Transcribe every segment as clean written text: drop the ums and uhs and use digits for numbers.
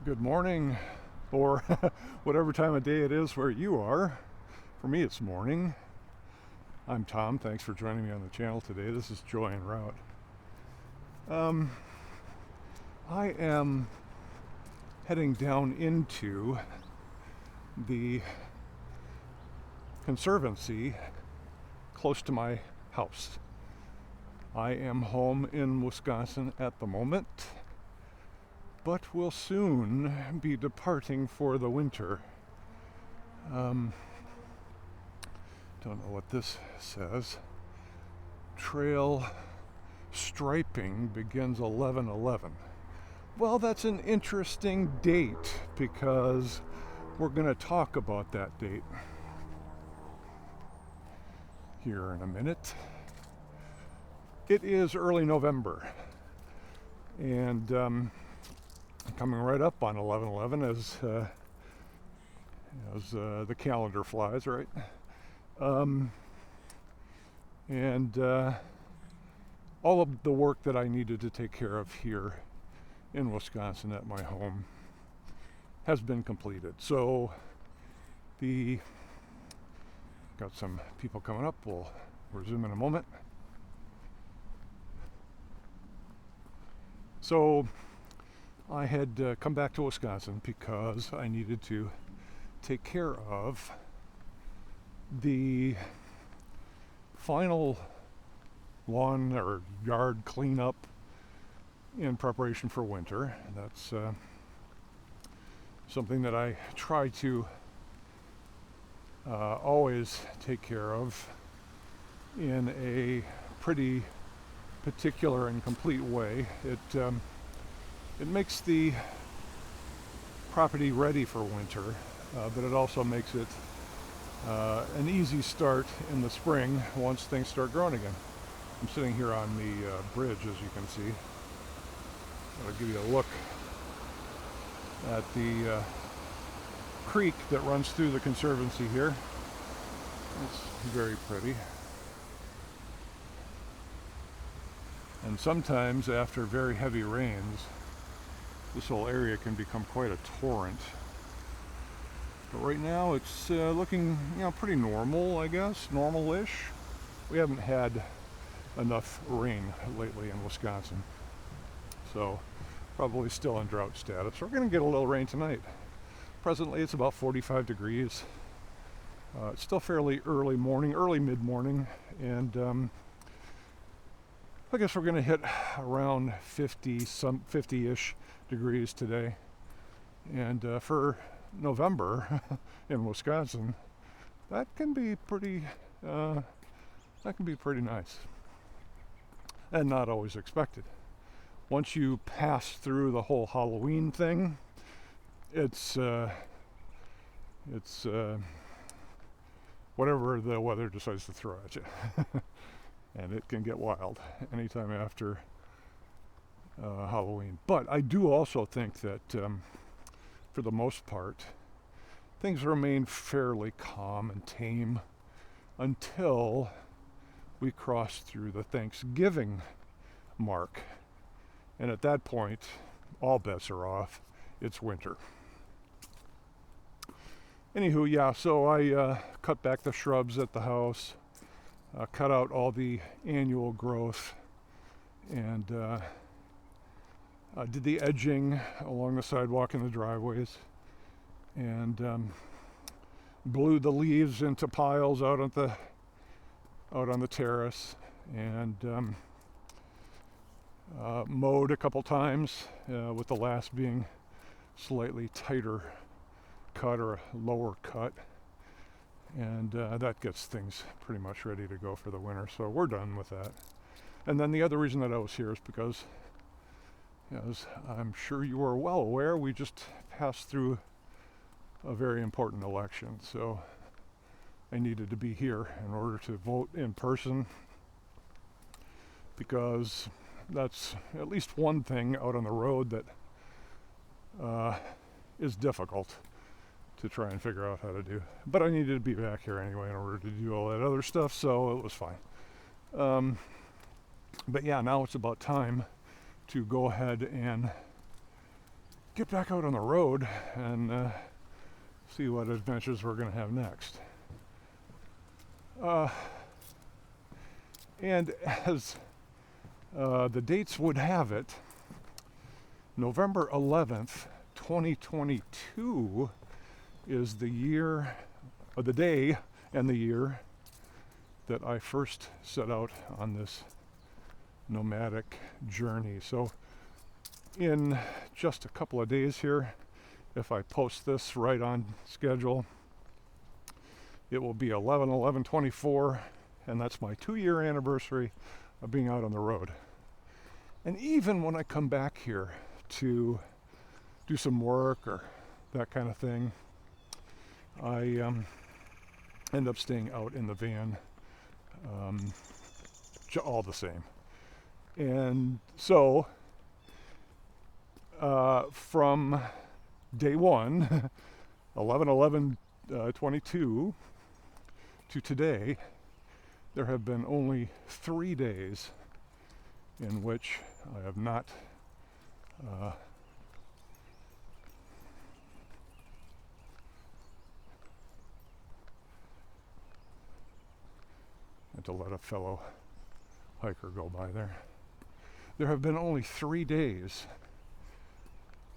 Good morning, or whatever time of day it is where you are. For me, it's morning. I'm Tom. Thanks for joining me on the channel today. This is Joy en Route. I am heading down into the conservancy close to my house. I am home in Wisconsin at the moment, but will soon be departing for the winter. Don't know what this says. Trail striping begins 11/11. Well, that's an interesting date because we're going to talk about that date here in a minute. It is early November, and coming right up on 11/11 as the calendar flies, right? And all of the work that I needed to take care of here in Wisconsin at my home has been completed. So got some people coming up. We'll resume in a moment. So I had come back to Wisconsin because I needed to take care of the final lawn or yard cleanup in preparation for winter. That's something that I try to always take care of in a pretty particular and complete way. It makes the property ready for winter, but it also makes it an easy start in the spring once things start growing again. I'm sitting here on the bridge, as you can see. I'll give you a look at the creek that runs through the conservancy here. It's very pretty. And sometimes after very heavy rains, this whole area can become quite a torrent. But right now it's looking, pretty normal, I guess, normal-ish. We haven't had enough rain lately in Wisconsin, so probably still in drought status. We're going to get a little rain tonight. Presently it's about 45 degrees. It's still fairly early mid-morning, and I guess we're going to hit around 50-ish degrees today. And for November in Wisconsin, that can be pretty nice, and not always expected. Once you pass through the whole Halloween thing, it's whatever the weather decides to throw at you. And it can get wild anytime after Halloween. But I do also think that for the most part, things remain fairly calm and tame until we cross through the Thanksgiving mark. And at that point, all bets are off. It's winter. Anywho, so I cut back the shrubs at the house, cut out all the annual growth, and did the edging along the sidewalk and the driveways, and blew the leaves into piles out on the terrace, and mowed a couple times, with the last being slightly tighter cut or a lower cut, and that gets things pretty much ready to go for the winter. So we're done with that. And then the other reason that I was here is because, as I'm sure you are well aware, we just passed through a very important election. So I needed to be here in order to vote in person, because that's at least one thing out on the road that is difficult to try and figure out how to do. But I needed to be back here anyway in order to do all that other stuff, so it was fine. But yeah, now it's about time to go ahead and get back out on the road and see what adventures we're going to have next. And as the dates would have it, November 11th, 2022 is the year, or the day and the year that I first set out on this nomadic journey. So in just a couple of days here, if I post this right on schedule, it will be 11/11/24, and that's my 2-year anniversary of being out on the road. And even when I come back here to do some work or that kind of thing, I end up staying out in the van all the same. And so from day one, 11/11/22 to today, there have been only 3 days in which I have not had to let a fellow hiker go by there. There have been only 3 days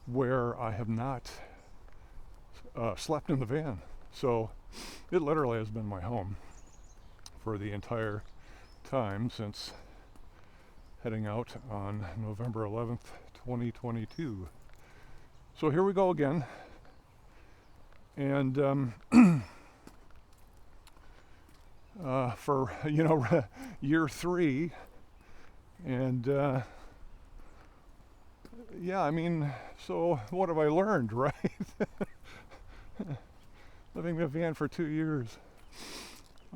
where I have not slept in the van. So it literally has been my home for the entire time since heading out on November 11th, 2022. So here we go again. And for, year 3. And yeah, I mean, so what have I learned, right? Living in a van for 2 years,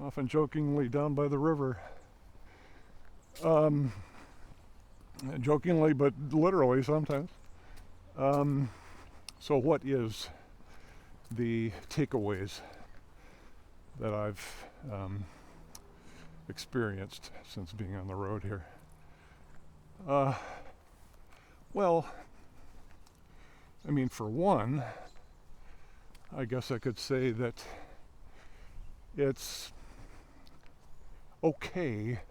often jokingly down by the river. Jokingly, but literally sometimes. So what is the takeaways that I've experienced since being on the road here? Well, I mean, for one, I guess I could say that it's okay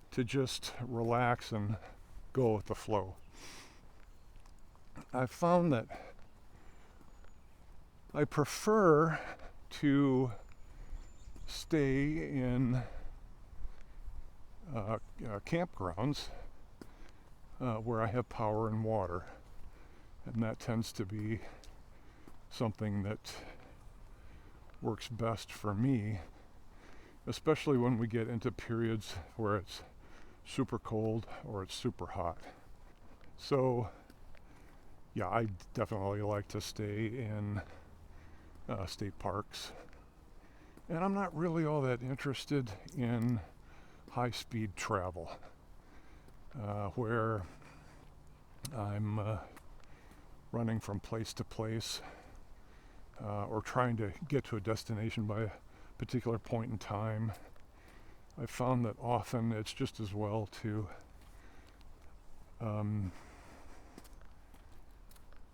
to just relax and go with the flow. I've found that I prefer to stay in campgrounds where I have power and water, and that tends to be something that works best for me, especially when we get into periods where it's super cold or it's super hot. So yeah, I definitely like to stay in state parks, and I'm not really all that interested in high-speed travel where I'm running from place to place or trying to get to a destination by a particular point in time. I've found that often it's just as well to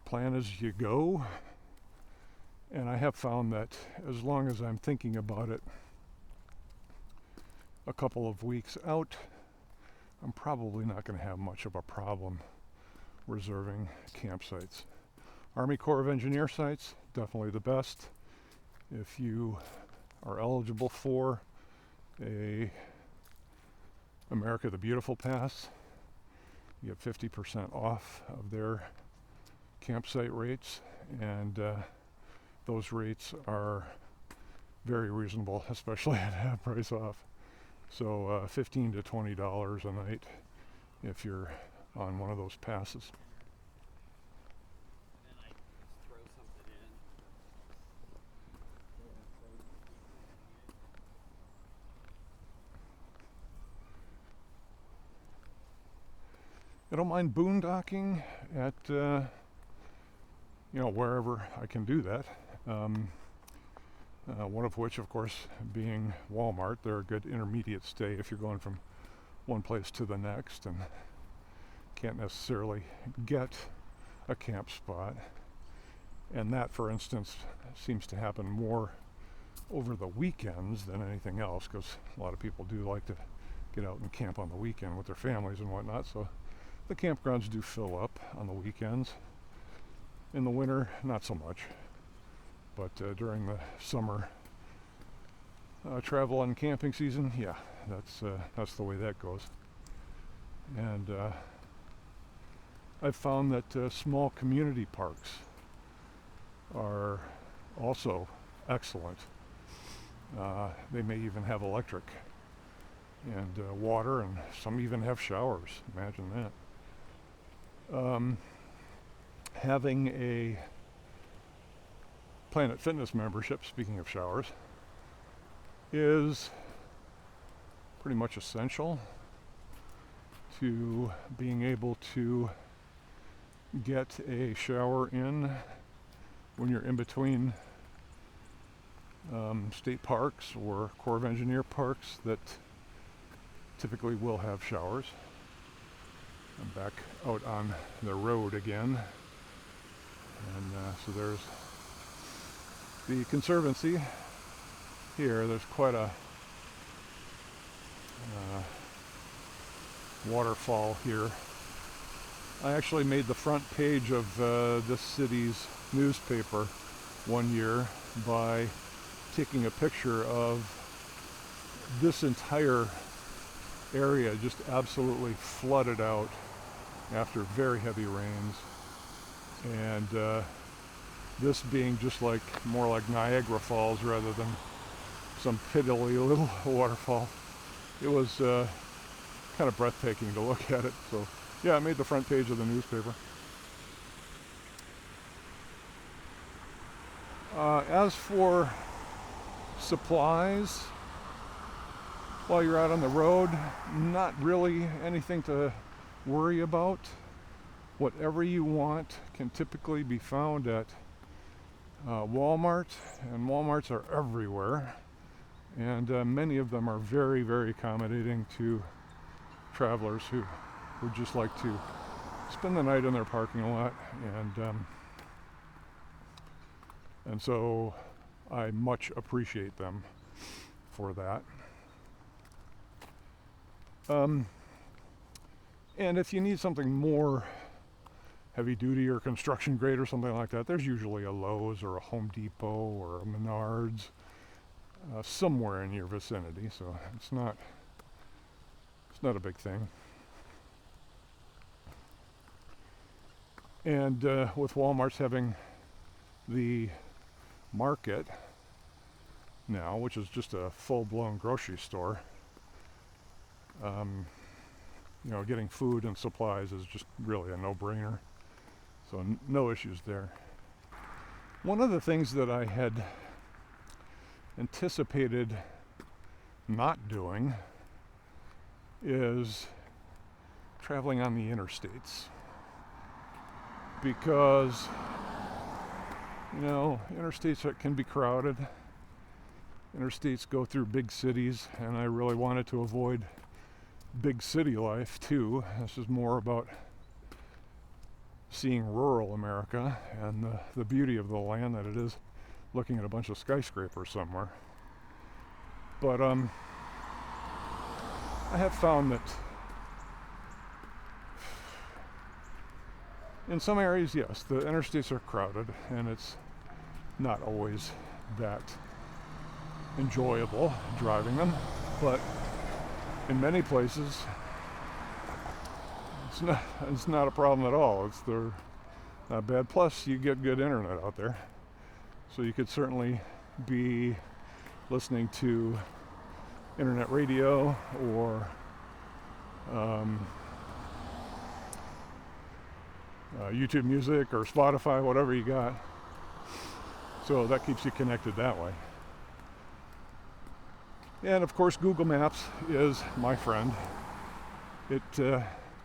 plan as you go, and I have found that as long as I'm thinking about it a couple of weeks out, I'm probably not going to have much of a problem reserving campsites. Army Corps of Engineer sites, definitely the best. If you are eligible for a America the Beautiful Pass, you get 50% off of their campsite rates, and those rates are very reasonable, especially at half price off. So $15 to $20 a night if you're on one of those passes. I don't mind boondocking at wherever I can do that. One of which, of course, being Walmart. They're a good intermediate stay if you're going from one place to the next and can't necessarily get a camp spot. And that, for instance, seems to happen more over the weekends than anything else, because a lot of people do like to get out and camp on the weekend with their families and whatnot. So the campgrounds do fill up on the weekends. In the winter, not so much. But during the summer travel and camping season, yeah, that's the way that goes. And I've found that small community parks are also excellent. They may even have electric and water, and some even have showers. Imagine that. Having a Planet Fitness membership, speaking of showers, is pretty much essential to being able to get a shower in when you're in between state parks or Corps of Engineer parks that typically will have showers. I'm back out on the road again, and so there's the conservancy here. There's quite a waterfall here. I actually made the front page of this city's newspaper one year by taking a picture of this entire area just absolutely flooded out after very heavy rains, and this being just like more like Niagara Falls rather than some piddly little waterfall. It was kind of breathtaking to look at it. So yeah, I made the front page of the newspaper. As for supplies, while you're out on the road, not really anything to worry about. Whatever you want can typically be found at Walmart, and Walmarts are everywhere, and many of them are very, very accommodating to travelers who would just like to spend the night in their parking lot, and so I much appreciate them for that. And if you need something more heavy duty or construction grade or something like that, there's usually a Lowe's or a Home Depot or a Menards somewhere in your vicinity, so it's not a big thing. And with Walmart's having the market now, which is just a full-blown grocery store, getting food and supplies is just really a no-brainer. So no issues there. One of the things that I had anticipated not doing is traveling on the interstates, because interstates can be crowded. Interstates go through big cities, and I really wanted to avoid big city life too. This is more about seeing rural America and the beauty of the land that it is looking at a bunch of skyscrapers somewhere. But I have found that in some areas, yes, the interstates are crowded, and it's not always that enjoyable driving them, but in many places it's not a problem at all. They're not bad. Plus you get good internet out there, so you could certainly be listening to internet radio or YouTube music or Spotify, whatever you got. So that keeps you connected that way. And of course, Google Maps is my friend. It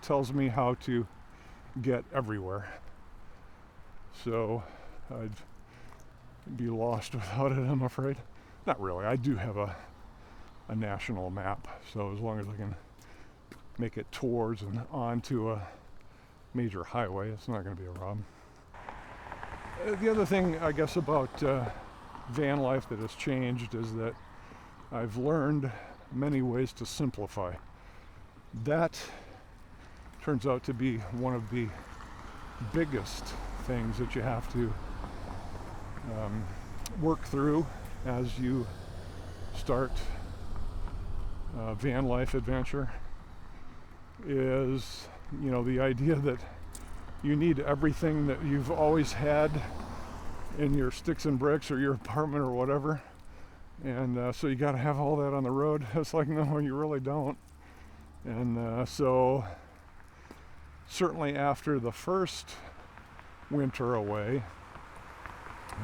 tells me how to get everywhere. So I'd be lost without it, I'm afraid. Not really. I do have a national map, so as long as I can make it towards and onto a major highway. It's not going to be a problem. The other thing, I guess, about van life that has changed is that I've learned many ways to simplify. That turns out to be one of the biggest things that you have to work through as you start a van life adventure, is, you know, the idea that you need everything that you've always had in your sticks and bricks or your apartment or whatever, and so you got to have all that on the road. It's like, no, you really don't. And so certainly after the first winter away,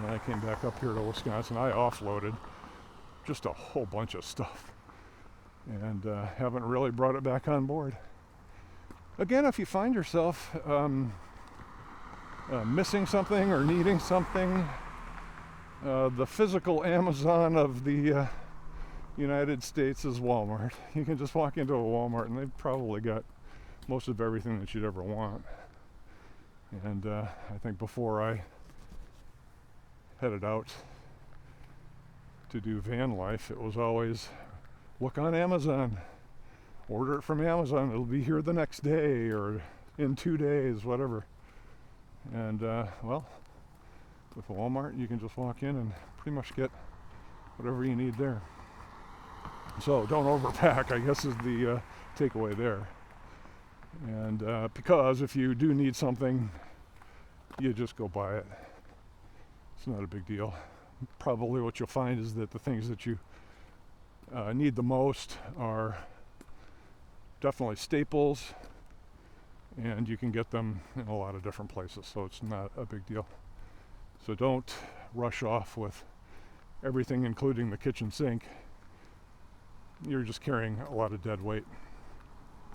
when I came back up here to Wisconsin, I offloaded just a whole bunch of stuff, and haven't really brought it back on board. Again, if you find yourself missing something or needing something, the physical Amazon of the United States is Walmart. You can just walk into a Walmart and they've probably got most of everything that you'd ever want. And I think before I headed out to do van life, it was always look on Amazon, order it from Amazon, it'll be here the next day or in 2 days, whatever. And well, with Walmart you can just walk in and pretty much get whatever you need there. So don't overpack, I guess, is the takeaway there. And because if you do need something, you just go buy it. It's not a big deal. Probably what you'll find is that the things that you need the most are definitely staples, and you can get them in a lot of different places, so it's not a big deal. So don't rush off with everything, including the kitchen sink. You're just carrying a lot of dead weight,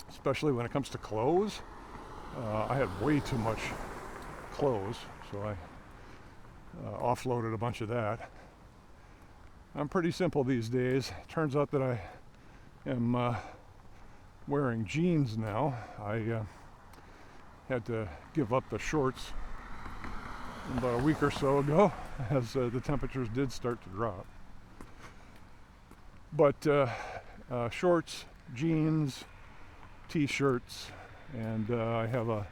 especially when it comes to clothes. I had way too much clothes, so I offloaded a bunch of that. I'm pretty simple these days. Turns out that I am wearing jeans now. I had to give up the shorts about a week or so ago as the temperatures did start to drop. But shorts, jeans, t-shirts, and I have a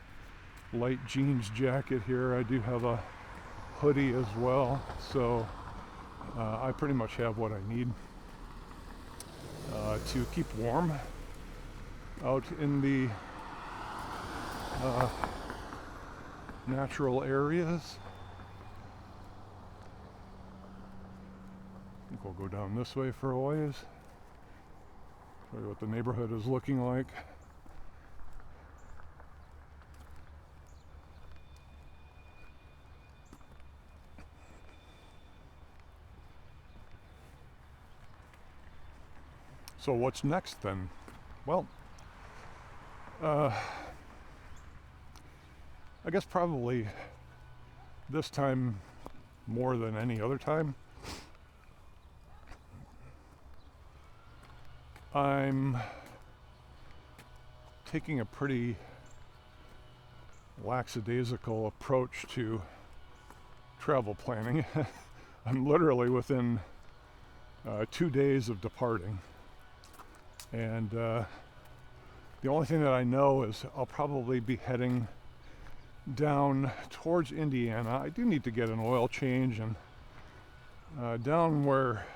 light jeans jacket here. I do have a hoodie as well, so I pretty much have what I need to keep warm out in the natural areas. I think we'll go down this way for a ways, show you what the neighborhood is looking like. So what's next then? Well, I guess probably this time more than any other time, I'm taking a pretty lackadaisical approach to travel planning. I'm literally within 2 days of departing, and the only thing that I know is I'll probably be heading down towards Indiana. I do need to get an oil change, and down where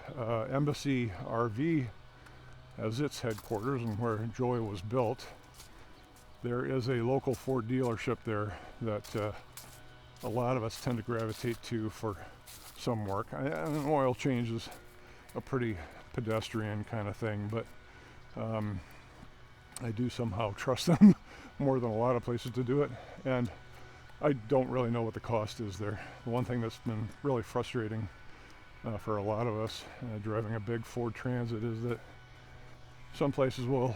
Embassy RV has its headquarters and where Joy was built, there is a local Ford dealership there that a lot of us tend to gravitate to for some work. An oil change is a pretty pedestrian kind of thing, but I do somehow trust them more than a lot of places to do it, and I don't really know what the cost is there. The one thing that's been really frustrating for a lot of us driving a big Ford Transit is that some places will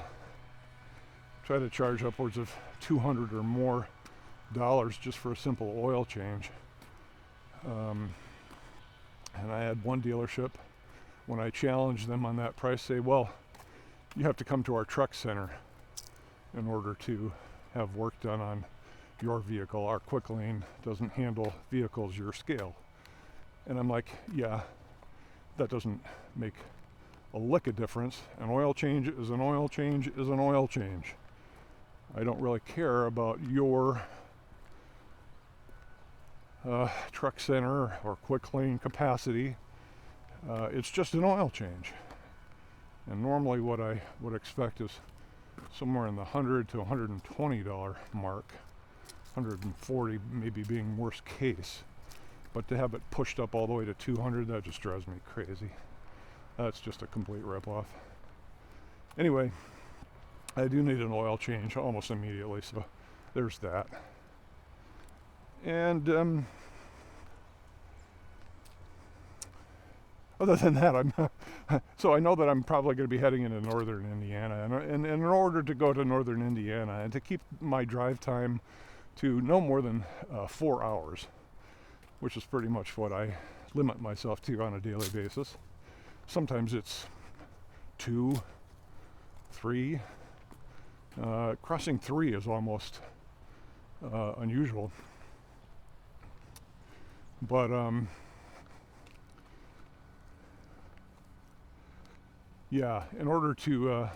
try to charge upwards of $200 or more just for a simple oil change. And I had one dealership, when I challenged them on that price, say, well, you have to come to our truck center in order to have work done on your vehicle. Our quick lane doesn't handle vehicles your scale. And I'm like, yeah, that doesn't make a lick of difference. An oil change is an oil change is an oil change. I don't really care about your truck center or quick lane capacity. It's just an oil change. And normally what I would expect is somewhere in the $100 to $120 mark, 140 maybe being worst case. But to have it pushed up all the way to 200, that just drives me crazy. That's just a complete ripoff. Anyway, I do need an oil change almost immediately, so there's that. And other than that, so I know that I'm probably going to be heading into northern Indiana, and in order to go to northern Indiana and to keep my drive time to no more than 4 hours, which is pretty much what I limit myself to on a daily basis. Sometimes it's 2, 3. Crossing 3 is almost unusual. But yeah, in order to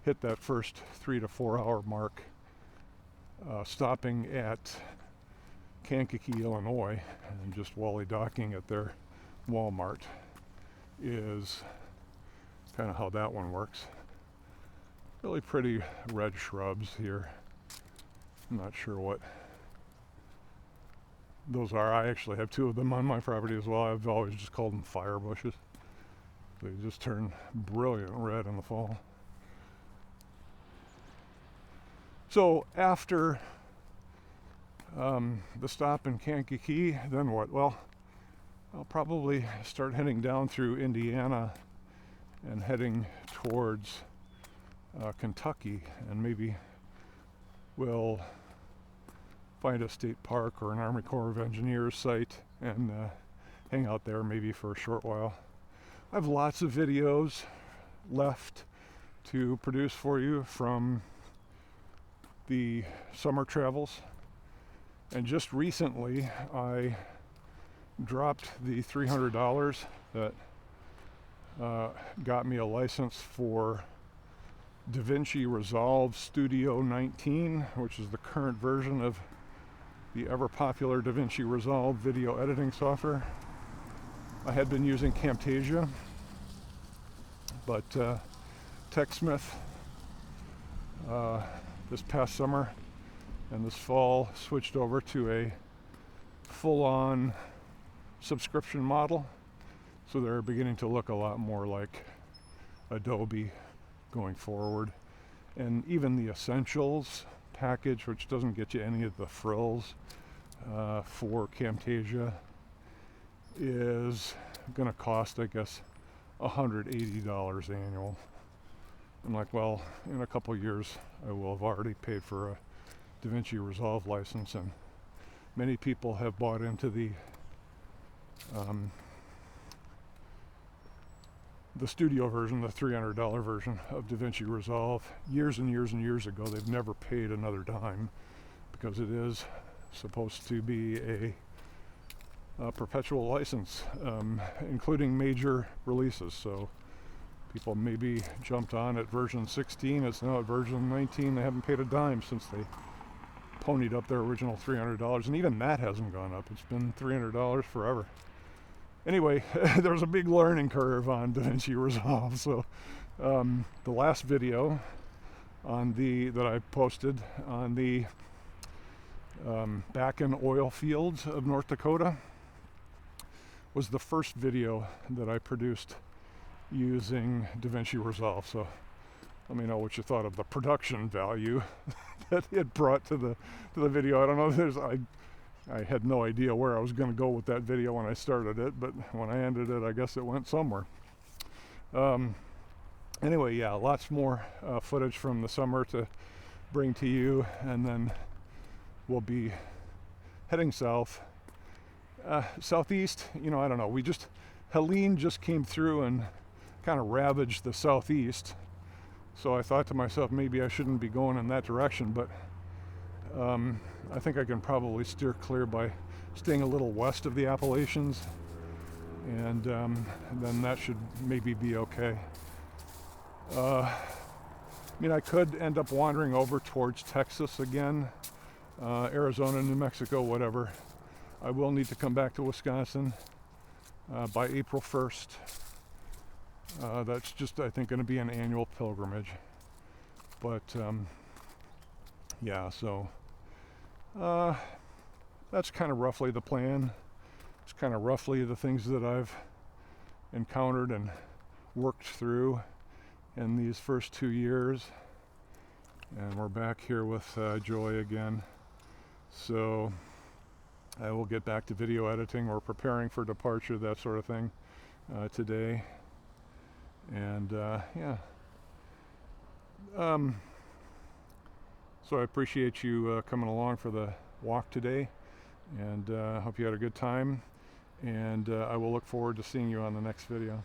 hit that first 3 to 4 hour mark, stopping at Kankakee, Illinois, and just wally docking at their Walmart is kind of how that one works. Really pretty red shrubs here. I'm not sure what those are. I actually have 2 of them on my property as well. I've always just called them fire bushes. They just turn brilliant red in the fall. So after the stop in Kankakee, then what? Well, I'll probably start heading down through Indiana and heading towards Kentucky, and maybe we'll find a state park or an Army Corps of Engineers site and hang out there maybe for a short while. I have lots of videos left to produce for you from the summer travels, and just recently I dropped the $300 that got me a license for DaVinci Resolve Studio 19, which is the current version of the ever popular DaVinci Resolve video editing software. I had been using Camtasia, but TechSmith this past summer and this fall switched over to a full-on subscription model, so they're beginning to look a lot more like Adobe going forward. And even the Essentials package, which doesn't get you any of the frills for Camtasia, is going to cost, I guess, $180 annual. I'm like, well, in a couple years I will have already paid for a DaVinci Resolve license, and many people have bought into the studio version, the $300 version of DaVinci Resolve, years and years and years ago. They've never paid another dime because it is supposed to be a perpetual license, including major releases. So people maybe jumped on at version 16. It's now at version 19. They haven't paid a dime since they ponied up their original $300, and even that hasn't gone up. It's been $300 forever. Anyway, there's a big learning curve on DaVinci Resolve. So the last video on that I posted on the back in oil fields of North Dakota was the first video that I produced using DaVinci Resolve. So let me know what you thought of the production value that it brought to the video. I don't know. I had no idea where I was going to go with that video when I started it, but when I ended it, I guess it went somewhere. Anyway, yeah, lots more footage from the summer to bring to you, and then we'll be heading south. Southeast, I don't know. Helene just came through and kind of ravaged the southeast. So I thought to myself, maybe I shouldn't be going in that direction, but I think I can probably steer clear by staying a little west of the Appalachians, and then that should maybe be okay. I mean, I could end up wandering over towards Texas again, Arizona, New Mexico, whatever. I will need to come back to Wisconsin by April 1st. That's just, I think, going to be an annual pilgrimage. But yeah, so that's kind of roughly the plan. It's kind of roughly the things that I've encountered and worked through in these first 2 years. And we're back here with Joy again. So I will get back to video editing or preparing for departure, that sort of thing, today. And yeah. So I appreciate you coming along for the walk today, and hope you had a good time, and I will look forward to seeing you on the next video.